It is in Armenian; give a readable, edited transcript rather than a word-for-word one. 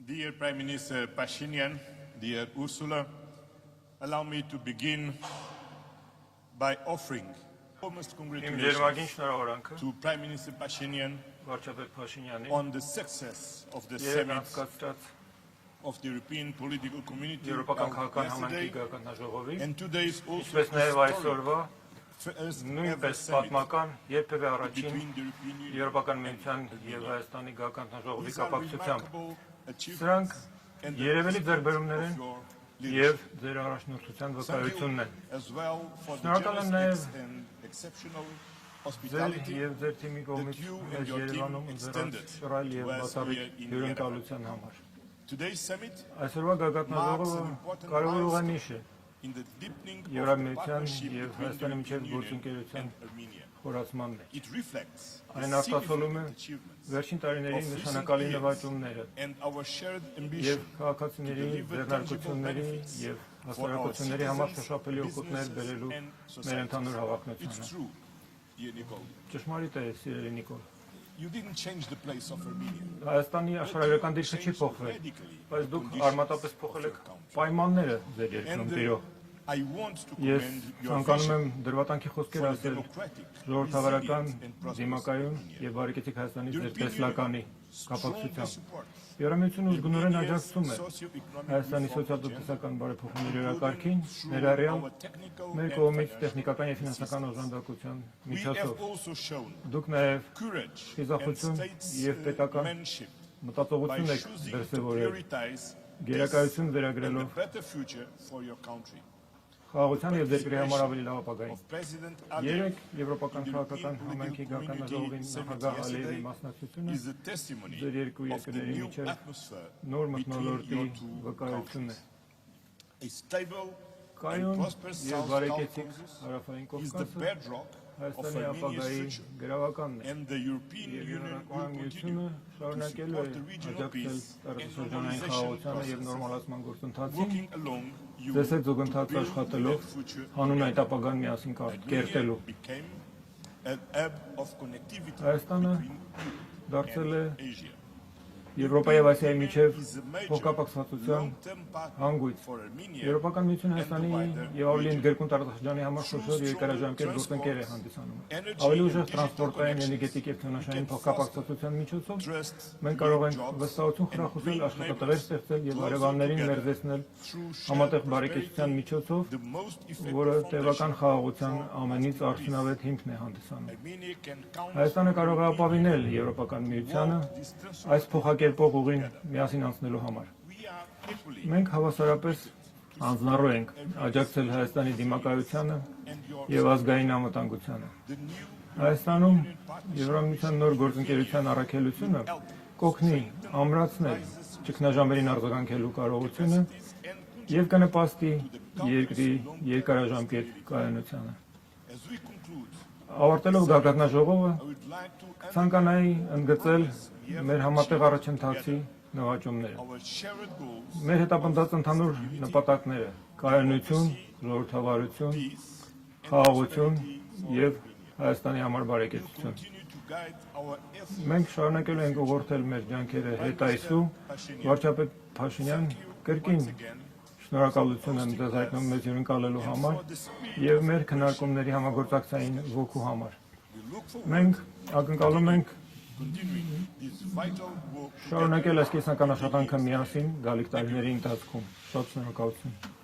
Dear Prime Minister Pashinyan, dear Ursula, allow me to begin by offering almost congratulations to Prime Minister Pashinyan on the success of the summit of the European political community yesterday, and today is also historic. Նույնպես պատմական երբևէ առաջին Եվրոպական միության և Հայաստանի գաղափարաժողովի կապակցությամբ սրանք երևելի ձեռքբերումներ են և ձեր առաջնորդության վկայությունն են։ Շնորհակալ եմ նաև ձեր և ձեր թիմի կողմից մեր Երևանում ընձեռած շռայլ և բացառիկ հյուրընկալության համար։ Այսօրվա գաղափարաժողովը կարևոր ուղանիշ է Եվրամիության և Հայաստանի միջև գործընկերության խորացման մեջ։ Այն արտացոլում է վերջին տարիների նշանակալի նվաճումները և քաղաքացիների ձեռնարկությունների և հասարակությունների համար շոշափելի օգուտներ բերելու մեր ընդհանուր հավակնությանը։ Ճշմարիտ է, սիրելի Նիկոլ։ Հայաստանի աշխարհագրական դիրքը չի փոխվել, բայց դուք արմատապես փոխել եք պայմանները ձեր երկրում տիրող։ Ես ցանկանում եմ դրվատանքի խոսքեր ասել ժողովրդավարական դիմակայուն և բարեկեցիկ Հայաստանի ձեր տեսլականի կապակցությամբ։ Եվրամիությունը ուժգնորեն աջակցում է Հայաստանի սոցիալ-տնտեսական բարեփոխումների օրակարգին, ներառյալ մեր կողմից տեխնիկական և ֆինանսական օժանդակության միջոցով։ Դուք նաև խիզախություն և պետական մտածողություն եք դրսևորել, գերակայություն վերագրելով խաղաղության և երկրի համար ավելի լավ ապագային։ Երեկ Եվրոպական քաղաքական համայնքի գաղափարաժողովի նախագահ Ալիևի մասնակցությունը ձեր երկու երկրների միջև նոր մթնոլորտի վկայություն է։ Կայուն և բարեկեցիկ Հարավային Կովկասը Հայաստանի ապագայի գրավականն է, և Եվրոպական միությունը շարունակելու է աջակցել տարածաշրջանային խաղաղությանը և նորմալացման գործընթացին, ձեզ հետ զուգընթաց աշխատելով, հանուն այդ ապագան միասին կերտելու։ Հայաստանը դարձել է Եվրոպայի և Ասիայի միջև փոխկապակցվածության հանգույց։ Եվրոպական միությունը Հայաստանի և ավելի ընդգրկուն տարածաշրջանի համար խոշոր երկարաժամկետ գործընկեր է հանդիսանում։ Ավելի ուժեղ տրանսպորտային, էներգետիկ և թոնաշային փոխկապակցվածության միջոցով մենք կարող ենք վստահություն խրախուսել, աշխատատեղեր ստեղծել և հարևաններին մերձեցնել համատեղ բարեկեցության միջոցով, որը տևական խաղաղության ամենից արդյունավետ հիմքն է հանդիսանում։ Հայաստանը կարող է ապավինել Եվրոպական միությանը այս փոխակերպող ուղին միասին անցնելու համար։ Մենք հավասարապես հանձնառու ենք աջակցել Հայաստանի դիմակայությանը և ազգային անվտանգությանը։ Հայաստանում Եվրամիության նոր գործընկերության առաքելությունը կօգնի ամրացնել ճգնաժամերին արձագանքելու կարողությունը և կնպաստի երկրի երկարաժամկետ կայունությանը։ Ավարտելով գաղափարաժողովը, կցանկանայի ընդգծել մեր համատեղ առաջընթացի նվաճումները։ Մեր հետապնդած ընդհանուր նպատակները՝ կայունություն, ժողովրդավարություն, խաղաղություն և Հայաստանի համար բարեկեցություն։ Մենք շարունակելու ենք ուղղորդել մեր ջանքերը հետայսու, վարչապետ Փաշինյան, կրկին շնորհակալություն եմ ձեզ հայտնում մեզ հյուրընկալելու համար և մեր քննարկումների համագործակցային ոգու համար։ Մենք ակնկալում ենք շարունակել այս կենսական աշխատանքը միասին գալիք տարիների ընթացքում։ Շատ շնորհակալություն։